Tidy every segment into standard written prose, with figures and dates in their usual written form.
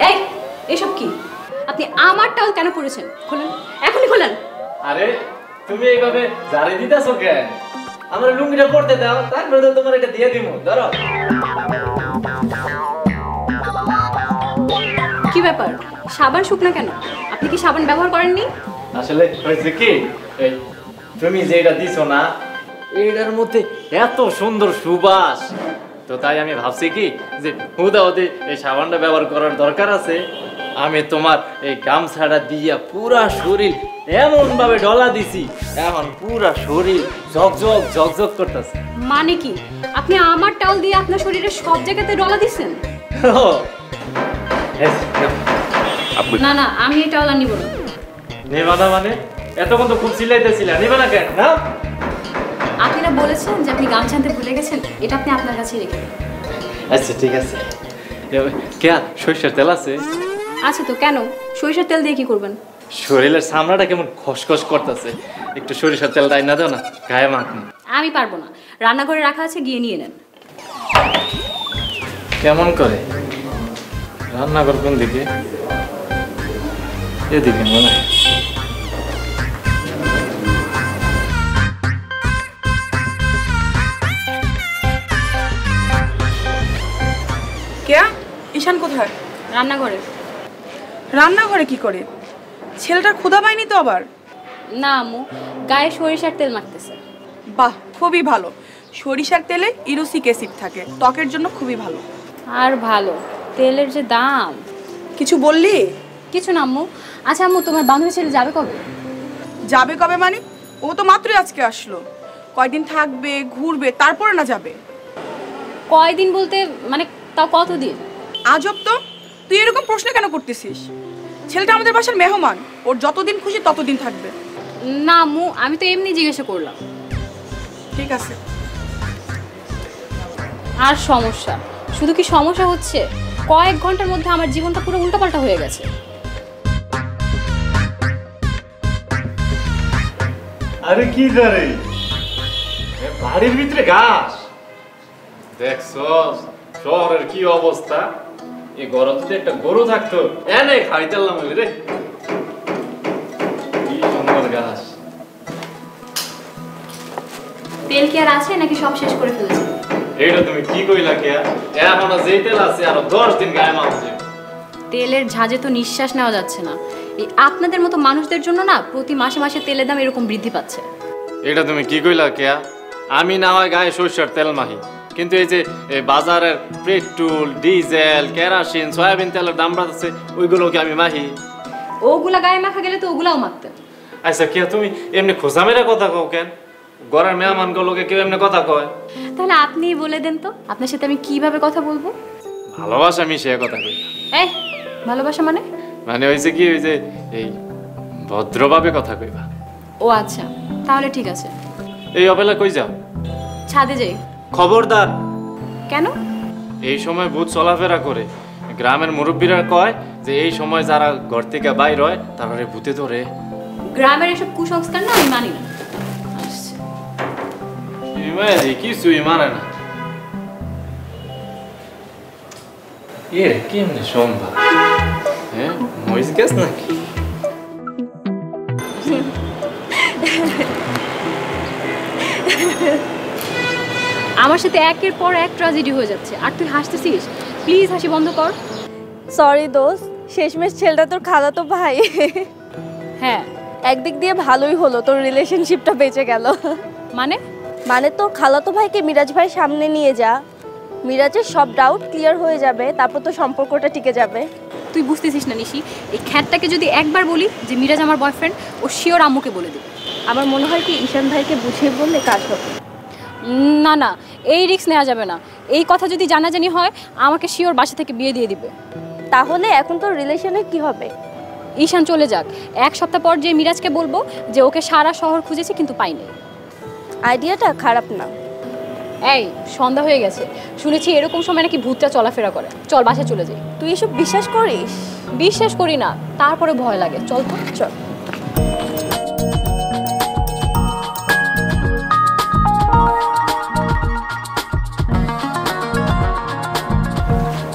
এই এসব কি? আপনি আমার টাওয়াল কেন পরেছেন? খোলেন, এখনই খোলেন। আরে তুমি এইভাবে জারি দিতেছো কেন? আমার লুঙ্গিটা পরতে দাও, তারপরে তো তোমার এটা দিয়ে দিমু। ধরো। কি ব্যাপার, সাবান শুকনা কেন? আপনি কি সাবান ব্যবহার করেননি? আসলে হয়েছে কি, এই তুমি যেটা দিছো না, এটার মধ্যে এত সুন্দর সুবাস, তো তাই আমি ভাবছি কি যে হুদাহুদি এই সাবানটা ব্যবহার করার দরকার আছে। আমি তোমার এই গামছাটা দিয়া পুরা শরীর এমন ভাবে ডলা দিছি, এখন পুরা শরীর ঝকঝক ঝকঝক করতেছে। মানে কি আপনি আমার টাওয়াল দিয়ে আপনার শরীরের সব জায়গাতে ডলা দিচ্ছেন? না না, আমি এই টাওয়াল নিব না। নেবা না মানে? এতক্ষণ তো খুব চিল্লাইতেছিলা, নেবা না কেন? না, আপনি না বলেছেন যে আপনি গামছা আনতে ভুলে গেছেন, এটা আপনি আপনার কাছেই রেখে দিন। আচ্ছা ঠিক আছে। কে সরিষার তেল আছে? আচ্ছা তো কেন, সরিষার তেল দিয়ে কি করবেন? শরীরের চামড়াটা কেমন খসখস করতেছে, একটু সরিষার তেলটা আইনা দাও না, গায়ে মাখনি। আমি পারবো না, রান্নাঘরে রাখা আছে, গিয়ে নিয়ে নেন। কেমন করে? রান্নাঘর কোন দিকে? এদিকে মনে হয়। কেয়া, ঈশান কোথায়? রান্নাঘরে। রান্নাঘরে কি করে? ছেলেটার ক্ষুধা পায়নি তো আবার? না আম্মু, গায়ে সরিষার তেল মাখতেছে। বাহ, খুবই ভালো। সরিষার তেলে ইরুসিক অ্যাসিড থাকে, ত্বকের জন্য খুবই ভালো। আর ভালো, তেলের যে দাম। কিছু বললি? কিছু না আম্মু। আচ্ছা আম্মু, তোমার বান্ধবী ছেলে যাবে কবে? যাবে কবে মানে? ও তো মাত্রই আজকে আসলো। কয়দিন থাকবে, ঘুরবে, তারপরে না যাবে? কয়দিন বলতে মানে তাও কতদিন? আজব তো, তুই এরকম প্রশ্ন কেন করতেছিস? ছেলেটা আমাদের বাসার মেহমান, ওর যতদিন খুশি ততদিন থাকবে। না আম্মু, আমি তো এমনি জিজ্ঞাসা করলাম। ঠিক আছে। আর সমস্যা, শুধু কি সমস্যা হচ্ছে, কয়েক ঘন্টার মধ্যে আমার জীবনটা পুরো উল্টাপাল্টা হয়ে গেছে। আরে কি করে বাড়ির ভিতরে ঘাস দেখছো? শহরের কি অবস্থা! এই গরম যদি একটা গরু থাকতো, এনে খাইতাম রে। কি সুন্দর ঘাস। তেল কি আর আছে নাকি সব শেষ করে ফেলেছে? এইটা তুমি কি কইলা কে? এখনো যেই তেল আছে আরো 10 দিন গায়ে মাখছে। তেলের ঝাঁজে তো নিঃশ্বাস নেওয়া যাচ্ছে না। এই আপনাদের মতো মানুষদের জন্য না প্রতি মাসে মাসে তেলের দাম এরকম বৃদ্ধি পাচ্ছে। এটা তুমি কি কইলা কে? আমি না হয় গায়ে সরষের তেল মাখি, কিন্তু এই যে বাজারের পেট্রোল, ডিজেল, কেরোসিন, সয়াবিন তেলের দাম বাড়ছে, ওইগুলো কি আমি মাখি? ওগুলা গায়ে মাখা গেলে তো ওগুলাও মাখতেন। আচ্ছা কে তুমি এমনি খোঁজা মেরা কথা কও কেন? ঘরের মেহমান গুলোকে কেউ এমনি কথা কয়? তাহলে আপনিই বলে দেন তো, আপনার সাথে আমি কিভাবে কথা বলবো? ভালোবাসা মিশিয়ে কথা কই। এই ভালোবাসা মানে? মানে হইছে কি, ওই যে এই ভদ্রভাবে কথা কইবা। ও আচ্ছা, তাহলে ঠিক আছে। এই অবেলা কই যাও? ছাদে যাই। খবরদার। কেন? এই সময় ভূত চলাফেরা করে। গ্রামের মুরব্বীরা কয় যে এই সময় যারা ঘর থেকে বাইর হয় তারা ভূতে ধরে। গ্রামের এসব কুসংস্কার না আমি মানি না। কিছুই মানে না। কেমনি সম্ভব? হ্যাঁ, মহিষ গেছ নাকি? আমার সাথে একের পর এক ট্র্যাজেডি হয়ে যাচ্ছে, আর তুই হাসতেছিস। প্লিজ হাসি বন্ধ কর। সরি দোস্ত, শেষমেশ ছেলেটা তোর খালাতো ভাই। হ্যাঁ, একদিক দিয়ে ভালোই হলো, তোর রিলেশনশিপটা বেঁচে গেল। মানে? মানে তোর খালাতো ভাইকে মিরাজ ভাই সামনে নিয়ে যা, মিরাজের সব ডাউট ক্লিয়ার হয়ে যাবে, তারপর তো সম্পর্কটা টিকে যাবে। তুই বুঝতেছিস না নিশি, এই খ্যাতটাকে যদি একবার বলি যে মিরাজ আমার বয়ফ্রেন্ড, ও শিওর আম্মুকে বলে দেবে। আমার মনে হয় কি ঈশান ভাইকে বুঝিয়ে বললে কাজ হবে। না না, এই রিস্ক নেওয়া যাবে না। এই কথা যদি জানাজানি হয় আমাকে শিওর বাসা থেকে বিয়ে দিয়ে দিবে। তাহলে এখন তোর রিলেশনে কি হবে? ঈশান চলে যাক, এক সপ্তাহ পর যে মিরাজকে বলবো যে ওকে সারা শহর খুঁজেছি কিন্তু পাইনি। আইডিয়াটা খারাপ না। এই সন্ধ্যা হয়ে গেছে, শুনেছি এরকম সময় নাকি ভূতটা চলাফেরা করে। চল বাসায় চলে যাই। তুই এসব বিশ্বাস করিস? বিশ্বাস করি না, তারপরে ভয় লাগে। চল তো, চল।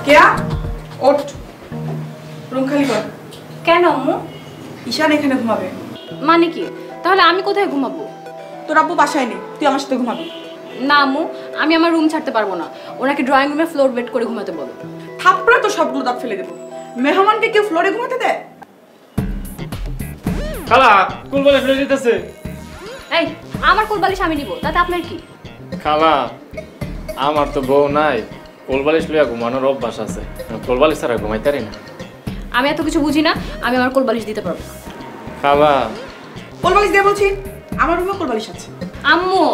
কেয়া ওঠ, রুম খালি কর। কেন আম্মু? ঈশান এখানে ঘুমাবে। মানে কি? তাহলে আমি কোথায় ঘুমাবো? তোর আব্বু বাসায় নেই, তুই আমার সাথে ঘুমাবি। না আম্মু, আমি আমার রুম ছাড়তে পারবো না। ওনাকে ড্রয়িং রুমে ফ্লোর বেড করে ঘুমাতে বলো। থাপ্পড়ে তো সবগুলো দাঁত ফেলে দেবো। মেহমানকে কেউ ফ্লোরে ঘুমাতে দেয়? খালা কোল বালিশ লয়ে যেতেছে। এই, আমার কোল বালিশ আমি নিব, তাতে আপনার কি? খালা আমার তো বউ নাই, কোল বালিশ লইয়া ঘুমানোর অভ্যাস আছে, কোল বালিশ ছাড়া ঘুমাইতে পারি না। আমি এত কিছু বুঝি না, আমি আমার কোল বালিশ দিতে পারবো না। খালা কোল বালিশ দে বলছি, আমার রুমে কোল বালিশ আছে। আম্মু,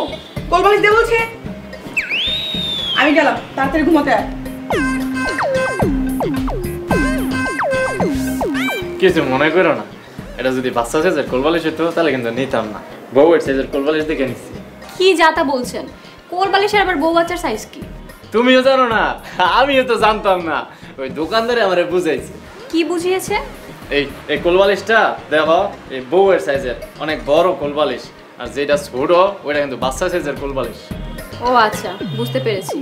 কোল বালিশ দে বলছি। আমি গেলাম, তাড়াতাড়ি ঘুমাতে আয়। কিছু মনে করো না, এটা যদি বাচ্চা সাইজের কোল বালিশ হতো তাহলে কিন্তু নিতাম না, বউয়ের সাইজের কোল বালিশ দেখে নিচ্ছি। কি যাতা বলছেন? কোল বালিশের আবার বউ বাচ্চার সাইজ কি? তুমিও জানো না, আমিও তো জানতাম না, ওই দোকানদারে আমারে বুঝাইছে। কি বুঝিয়েছে? এই কোল বালিশটা দেখো, এই বউয়ের সাইজের অনেক বড় কোল বালিশ, আর যেটা ছোট ওইটা কিন্তু বাচ্চা সাইজের কোল বালিশ। ও আচ্ছা, বুঝতে পেরেছি।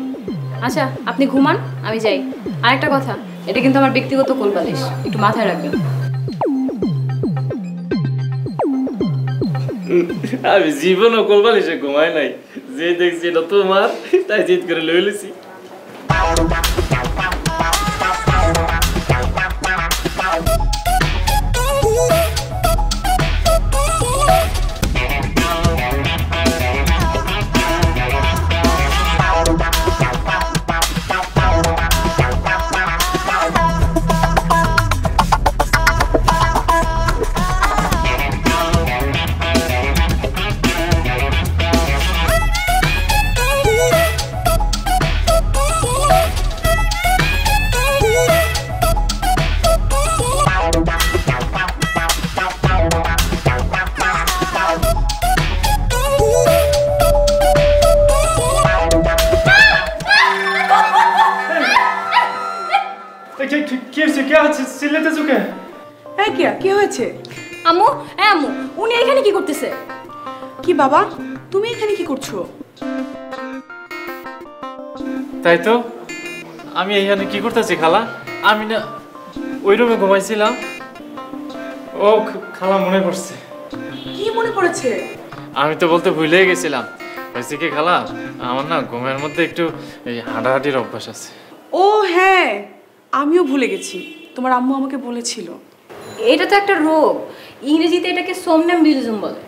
আচ্ছা আপনি ঘুমান, আমি যাই। আরেকটা কথা, এটা কিন্তু আমার ব্যক্তিগত কোল বালিশ, একটু মাথায় রাখবেন। আমি জীবনও কোল বালিশে ঘুমাই নাই, যে দেখছি এটা তোমার, তাই জিদ করে লই লিছি। এই কেয়া, কি হয়েছে? আম্মু, আম্মু, উনি এখানে কি করতেছে? কি বাবা, তুমি এখানে কি করছো? তাই তো, আমি এখানে কি করতেছি খালা? আমি না ওই রুমে ঘুমাইছিলাম। ও খালা মনে পড়ছে। কি মনে পড়েছে? আমি তো বলতে ভুলেই গেছিলাম। হয়েছে কি খালা, আমার না ঘুমের মধ্যে একটু এই হাঁটাহাঁটির অভ্যাস আছে। ও হ্যাঁ, আমিও ভুলে গেছি, তোমার আম্মু আমাকে বলেছিল। এটা তো একটা রোগ, ইংরেজিতে এটাকে সোমনাম্বুলিজম বলে।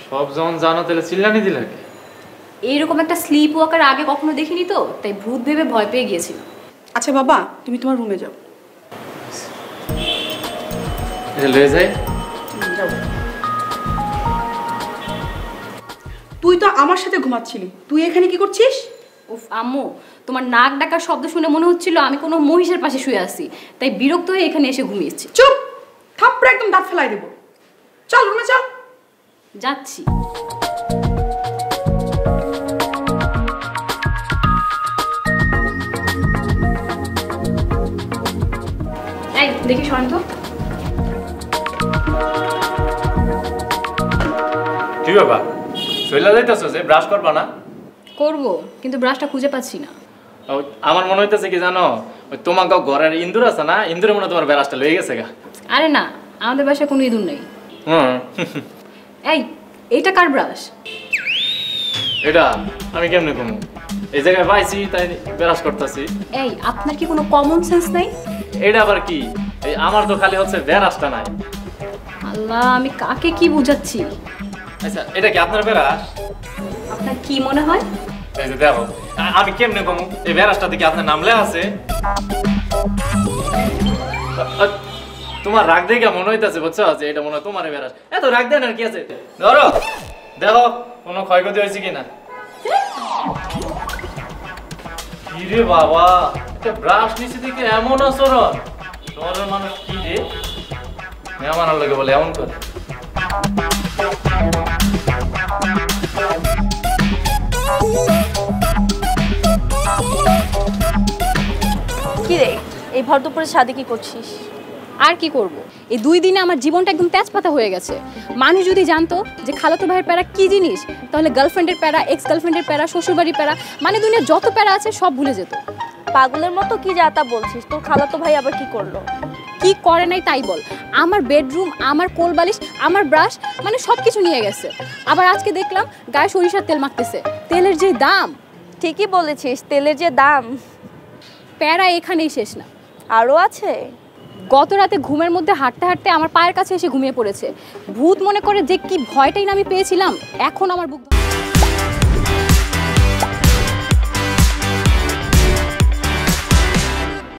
সব যখন জানো তাহলে চিল্লানি দিলা কি? এইরকম একটা স্লিপ ওয়াকার আগে কখনো দেখিনি তো, তাই ভূত ভেবে ভয় পেয়ে গিয়েছিলাম। আচ্ছা বাবা, তুমি তোমার রুমে যাও। এটা লয়ে যাই। যাও। তুই তো আমার সাথে ঘুমাচ্ছিলি, তুই এখানে কি করছিস? উফ আম্মু, তোমার নাক ডাকার শব্দ শুনে মনে হচ্ছিল আমি কোনো মহিষের পাশে শুয়ে আছি, তাই বিরক্ত হয়ে এখানে এসে ঘুমিয়েছি। চুপ, থাপ্পড়ে একদম দাঁত ফেলাই দেবো। চল রুমে চল। যাচ্ছি। এই দেখি শান্ত। কি বাবা, চইলা যাইতাছো যে ব্রাশ করবা না? করব, কিন্তু ব্রাশটা খুঁজে পাচ্ছি না। আমার মনে হইতেছে কি জানো, ওই তোমার ঘরের ইন্দুর আছে না, ইন্দুরের মনে তোমার ব্রাশটা লয়ে গেছে গা। আরে না, আমাদের বাসায় কোনো ইঁদুর নেই। এই, এইটা কার ব্রাশ? এটা আমি কেমনে কমু? এই জায়গায় পাইছি তাই ব্রাশ করতেছি। এই, আপনার কি কোনো কমন সেন্স নাই? এটা আবার কি? এই আমার তো খালি হচ্ছে ব্রাশটা নাই। আল্লাহ, আমি কাকে কি বুঝাচ্ছি? আচ্ছা, এটা কি আপনার ব্রাশ? আপনার কি মনে হয়? এই যে দেখো, আমি কেমনে কমু? এই ব্রাশটা দিকে আপনার নাম লেখা আছে। তোমার রাগ দেখে মনে হইতাছে বুঝছো যে এটা মনে হয় তোমার ব্রাশ। এত রাগ দেন আর কি আছে? ধরো দেখো কোনো ক্ষয়ক্ষতি হয়েছে কিনা। কিরে বাবা, একটা ব্রাশ নিচে দিকে এমন আচরণ, শহরের মানুষ কি রে মেহমানের লোকে বলে এমন করে। কি রে, এই ভর দুপুরে ছাদে কি করছিস? আর কি করব? এই 2 দিনে আমার জীবনটা একদম তেজপাতা হয়ে গেছে। মানুষ যদি জানতো যে খালাতো ভাইয়ের প্যারা কি জিনিস, তাহলে গার্লফ্রেন্ডের প্যারা, এক্স গার্লফ্রেন্ডের প্যারা, শ্বশুরবাড়ির প্যারা, মানে দুনিয়ার যত প্যারা আছে সব ভুলে যেত। পাগলের মতো কি যা তা বলছিস, তোর খালাতো ভাই আবার কি করলো? কি করে নাই তাই বল, আমার বেডরুম, আমার কোলবালিশ, আমার ব্রাশ, মানে সব কিছু নিয়ে গেছে। আবার আজকে দেখলাম গায়ে সরিষার তেল মাখতেছে। তেলের যে দাম! ঠিকই বলেছিস, তেলের যে দাম। প্যারা এখানেই শেষ না, আরও আছে। গত রাতে ঘুমের মধ্যে হাঁটতে হাঁটতে আমার পায়ের কাছে এসে ঘুমিয়ে পড়েছে। ভূত মনে করে যে কি ভয়টাই না আমি পেয়েছিলাম, এখন আমার বুক